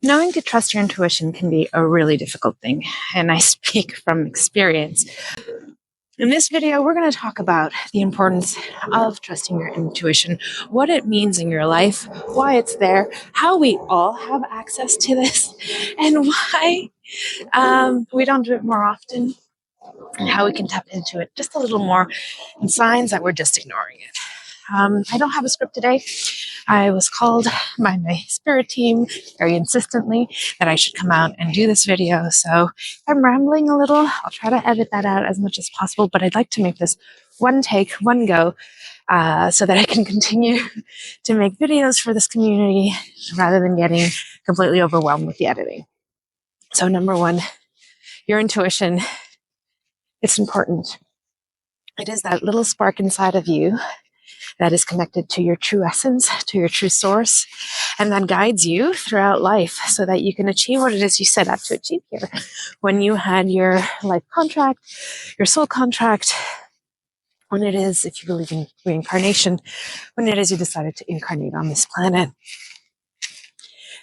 Knowing to trust your intuition can be a really difficult thing, and I speak from experience. In this video, we're going to talk about the importance of trusting your intuition, what it means in your life, why it's there, how we all have access to this, and why we don't do it more often, and how we can tap into it just a little more, and signs that we're just ignoring it. I don't have a script today. I was called by my spirit team very insistently that I should come out and do this video. So I'm rambling a little. I'll try to edit that out as much as possible, but I'd like to make this one take, one go, so that I can continue to make videos for this community rather than getting completely overwhelmed with the editing. So number one, your intuition, it's important. It is that little spark inside of you that is connected to your true essence, to your true source, and that guides you throughout life so that you can achieve what it is you set out to achieve here. When you had your life contract, your soul contract, when it is, if you believe in reincarnation, when it is you decided to incarnate on this planet.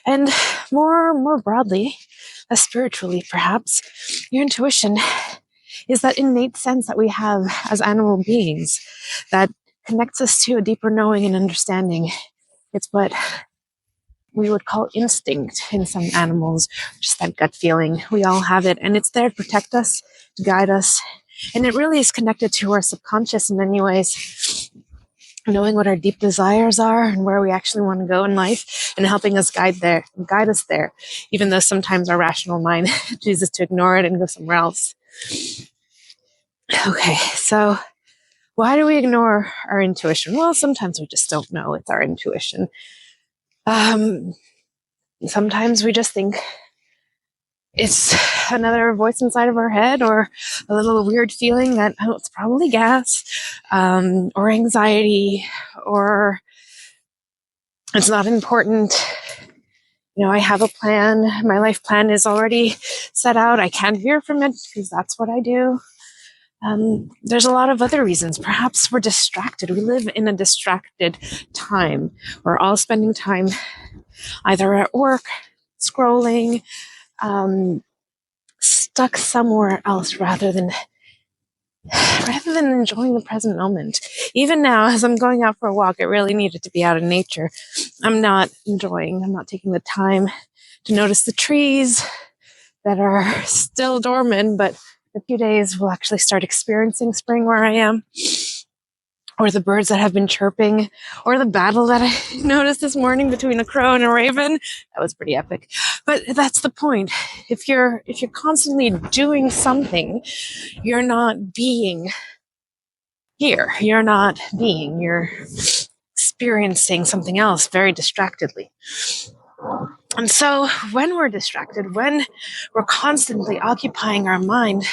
And more broadly, less spiritually perhaps, your intuition is that innate sense that we have as animal beings that connects us to a deeper knowing and understanding. It's what we would call instinct in some animals, just that gut feeling. We all have it, and it's there to protect us, to guide us, and it really is connected to our subconscious in many ways, knowing what our deep desires are and where we actually want to go in life, and helping us guide us there, even though sometimes our rational mind chooses to ignore it and go somewhere else. Okay, so why do we ignore our intuition? Well, sometimes we just don't know it's our intuition. Sometimes we just think it's another voice inside of our head, or a little weird feeling that, oh, it's probably gas, or anxiety, or it's not important. You know, I have a plan. My life plan is already set out. I can't veer from it because that's what I do. There's a lot of other reasons. Perhaps we're distracted. We live in a distracted time. We're all spending time either at work, scrolling, stuck somewhere else rather than enjoying the present moment. Even now, as I'm going out for a walk, it really needed to be out in nature. I'm not taking the time to notice the trees that are still dormant, but in a few days we'll actually start experiencing spring where I am, or the birds that have been chirping, or the battle that I noticed this morning between a crow and a raven. That was pretty epic. But that's the point. If you're constantly doing something, you're not being here. You're experiencing something else very distractedly. And so when we're distracted, when we're constantly occupying our mind,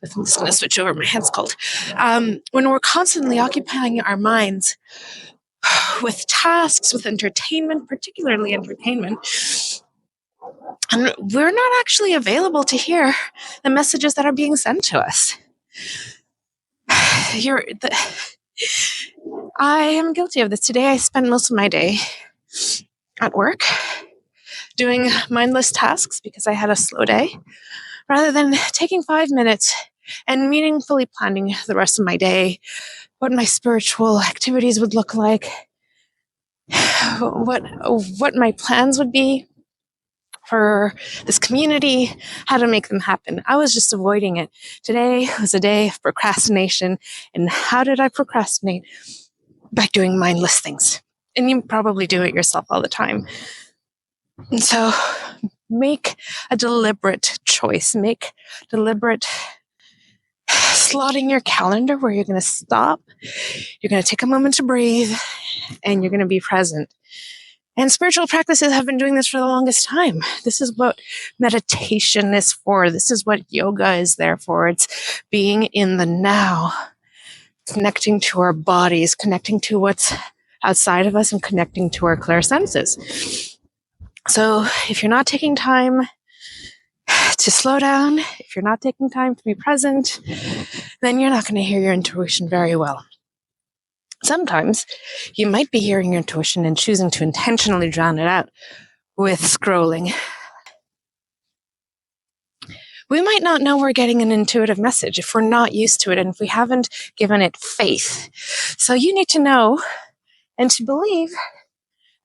I'm just going to switch over, my hand's cold. When we're constantly occupying our minds with tasks, with entertainment, particularly entertainment, and we're not actually available to hear the messages that are being sent to us. I am guilty of this. Today I spent most of my day at work doing mindless tasks because I had a slow day, rather than taking 5 minutes and meaningfully planning the rest of my day, what my spiritual activities would look like, what my plans would be for this community, how to make them happen. I was just avoiding it. Today was a day of procrastination. And how did I procrastinate? By doing mindless things. And you probably do it yourself all the time. And so make a deliberate choice. Make deliberate slotting your calendar where you're going to stop. You're going to take a moment to breathe, and you're going to be present. And spiritual practices have been doing this for the longest time. This is what meditation is for. This is what yoga is there for. It's being in the now, connecting to our bodies, connecting to what's outside of us, and connecting to our clear senses. So if you're not taking time to slow down, if you're not taking time to be present, then you're not going to hear your intuition very well. Sometimes you might be hearing your intuition and choosing to intentionally drown it out with scrolling, we might not know we're getting an intuitive message if we're not used to it and if we haven't given it faith. So you need to know and to believe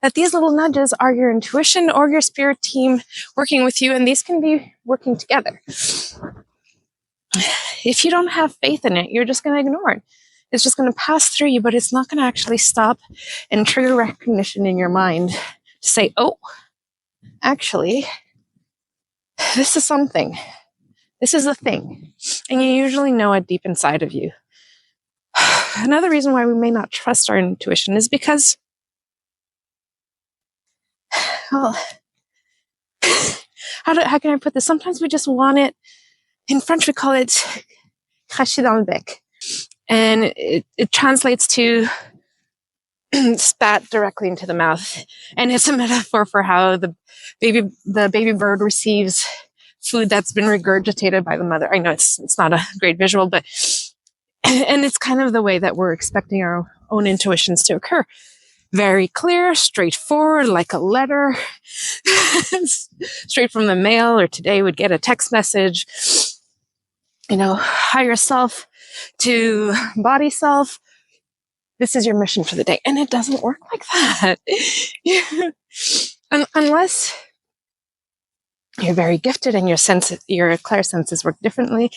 that these little nudges are your intuition or your spirit team working with you, and these can be working together. If you don't have faith in it, you're just going to ignore it. It's just going to pass through you, but it's not going to actually stop and trigger recognition in your mind to say, oh, actually, this is something. This is a thing. And you usually know it deep inside of you. Another reason why we may not trust our intuition is because, well, how can I put this? Sometimes we just want it. In French, we call it cracher dans le bec. And it translates to spat directly into the mouth. And it's a metaphor for how the baby bird receives food that's been regurgitated by the mother. I know it's not a great visual, but and it's kind of the way that we're expecting our own intuitions to occur. Very clear, straightforward, like a letter, straight from the mail, or today would get a text message. Higher self to body self. This is your mission for the day. And it doesn't work like that. Unless you're very gifted and your clairsenses work differently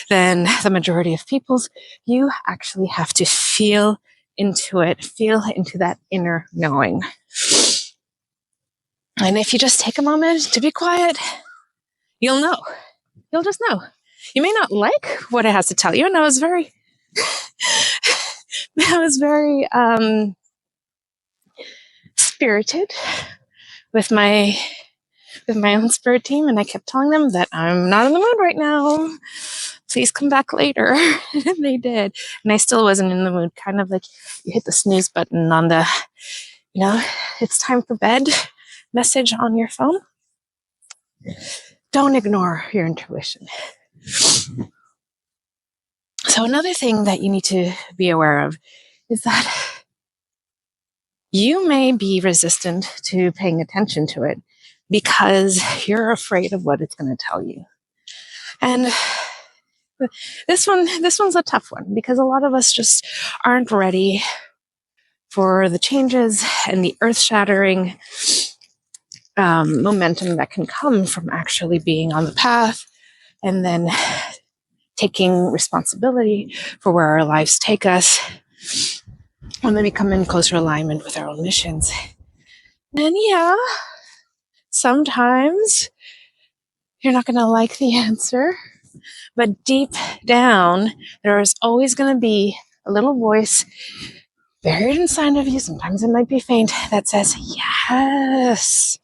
than the majority of people's, you actually have to feel into it, feel into that inner knowing. And if you just take a moment to be quiet, you'll know. You'll just know. You may not like what it has to tell you. And I was very spirited with my own spirit team, and I kept telling them that I'm not in the mood right now. Please come back later. And they did. And I still wasn't in the mood. Kind of like you hit the snooze button on the, it's time for bed message on your phone. Don't ignore your intuition. So another thing that you need to be aware of is that you may be resistant to paying attention to it because you're afraid of what it's going to tell you. And this one's a tough one because a lot of us just aren't ready for the changes and the earth-shattering momentum that can come from actually being on the path and then taking responsibility for where our lives take us when we come in closer alignment with our own missions. And yeah, sometimes you're not going to like the answer, but deep down, there is always going to be a little voice buried inside of you. Sometimes it might be faint that says, yes.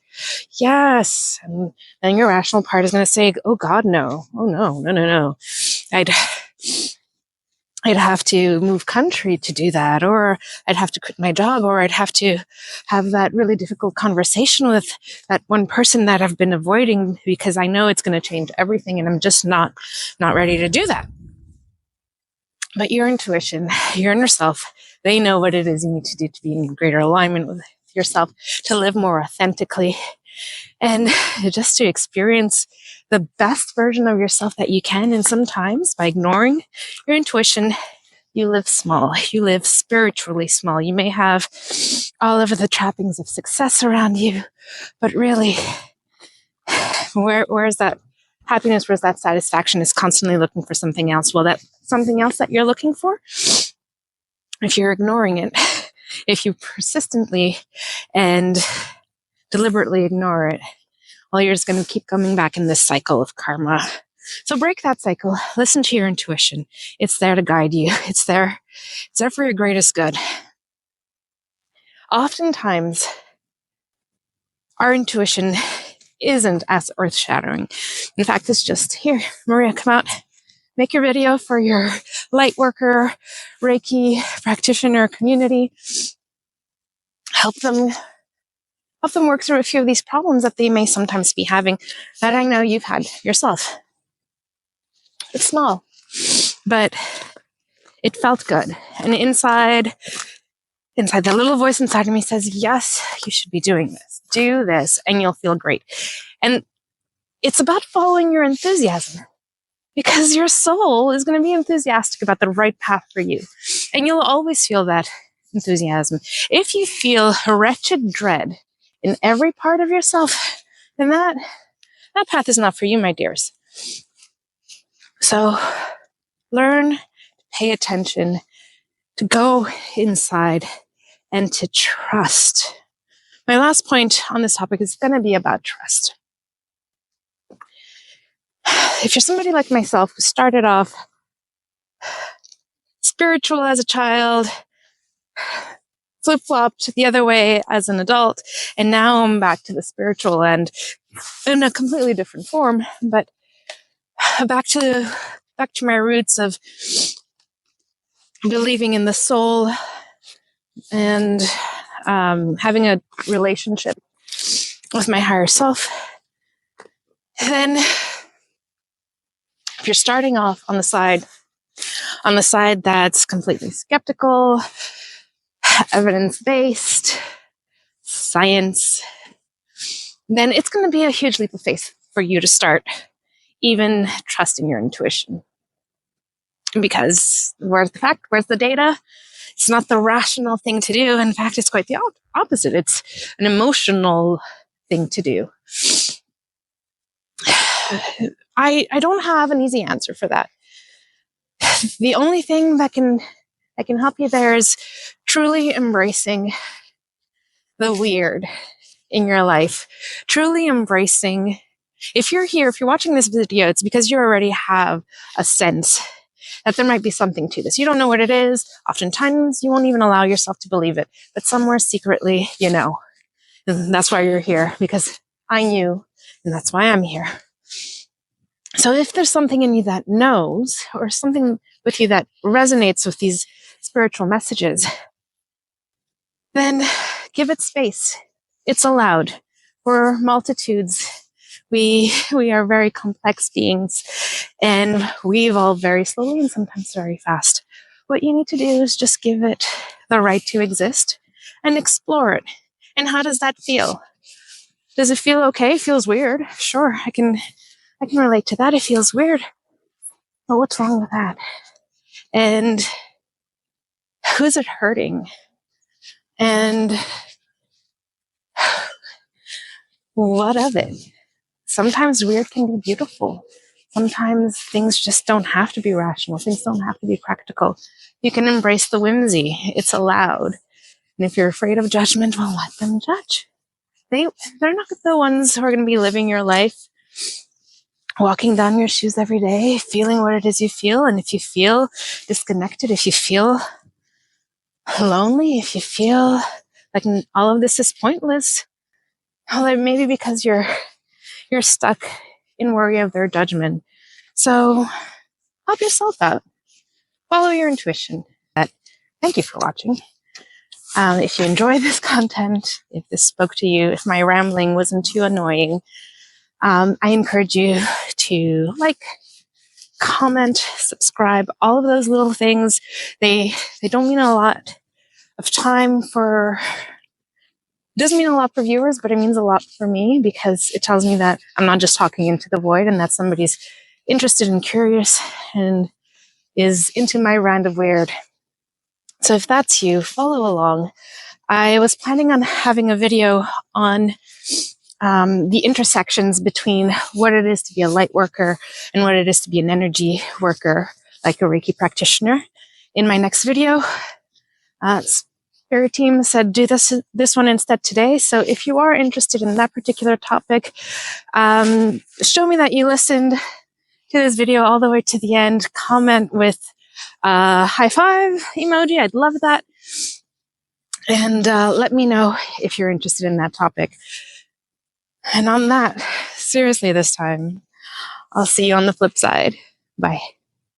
Yes. And then your rational part is going to say, oh God, no. Oh no. I'd have to move country to do that, or I'd have to quit my job, or I'd have to have that really difficult conversation with that one person that I've been avoiding because I know it's going to change everything and I'm just not ready to do that. But your intuition, your inner self, they know what it is you need to do to be in greater alignment with yourself, to live more authentically, and just to experience the best version of yourself that you can. And sometimes by ignoring your intuition, you live small. You live spiritually small. You may have all of the trappings of success around you, but really, where's that happiness? Where's that satisfaction? Is constantly looking for something else. Well, that something else that you're looking for, if you're ignoring it, if you persistently and deliberately ignore it, well, you're just going to keep coming back in this cycle of karma. So break that cycle. Listen to your intuition. It's there to guide you. It's there for your greatest good. Oftentimes, our intuition isn't as earth-shattering. In fact, it's just, here, Maria, come out. Make your video for your Lightworker, Reiki practitioner community. Help them work through a few of these problems that they may sometimes be having that I know you've had yourself. It's small, but it felt good. And inside, the little voice inside of me says, yes, you should be doing this. Do this, and you'll feel great. And it's about following your enthusiasm, because your soul is going to be enthusiastic about the right path for you. And you'll always feel that enthusiasm. If you feel a wretched dread in every part of yourself, then that path is not for you, my dears. So learn to pay attention, to go inside, and to trust. My last point on this topic is going to be about trust. If you're somebody like myself who started off spiritual as a child, flip-flopped the other way as an adult, and now I'm back to the spiritual end in a completely different form, but back to my roots of believing in the soul and having a relationship with my higher self. Then if you're starting off on the side that's completely skeptical, evidence-based, science, then it's going to be a huge leap of faith for you to start even trusting your intuition. Because where's the data? It's not the rational thing to do. In fact, it's quite the opposite. It's an emotional thing to do. I don't have an easy answer for that. The only thing that can help you there is truly embracing the weird in your life. Truly embracing. If you're watching this video, it's because you already have a sense that there might be something to this. You don't know what it is. Oftentimes, you won't even allow yourself to believe it. But somewhere secretly, you know. And that's why you're here, because I knew, and that's why I'm here. So if there's something in you that knows, or something with you that resonates with these spiritual messages, then give it space. It's allowed. We're multitudes. We are very complex beings, and we evolve very slowly and sometimes very fast. What you need to do is just give it the right to exist and explore it. And how does that feel? Does it feel okay? It feels weird. Sure, I can relate to that. It feels weird. But what's wrong with that? And who's it hurting? And what of it? Sometimes weird can be beautiful. Sometimes things just don't have to be rational. Things don't have to be practical. You can embrace the whimsy. It's allowed. And if you're afraid of judgment, well, let them judge. They're not the ones who are going to be living your life, walking down your shoes every day, feeling what it is you feel. And if you feel disconnected, if you feel lonely, if you feel like all of this is pointless, well, maybe because you're stuck in worry of their judgment. So help yourself out. Follow your intuition. Thank you for watching. If you enjoy this content, if this spoke to you, if my rambling wasn't too annoying, I encourage you to like, comment, subscribe, all of those little things. They don't mean a lot of time for... It doesn't mean a lot for viewers, but it means a lot for me, because it tells me that I'm not just talking into the void, and that somebody's interested and curious and is into my brand of weird. So if that's you, follow along. I was planning on having a video on the intersections between what it is to be a light worker and what it is to be an energy worker, like a Reiki practitioner, in my next video. Spirit team said do this one instead today. So if you are interested in that particular topic, show me that you listened to this video all the way to the end. Comment with a high five emoji. I'd love that. And let me know if you're interested in that topic. And on that, seriously this time, I'll see you on the flip side. Bye.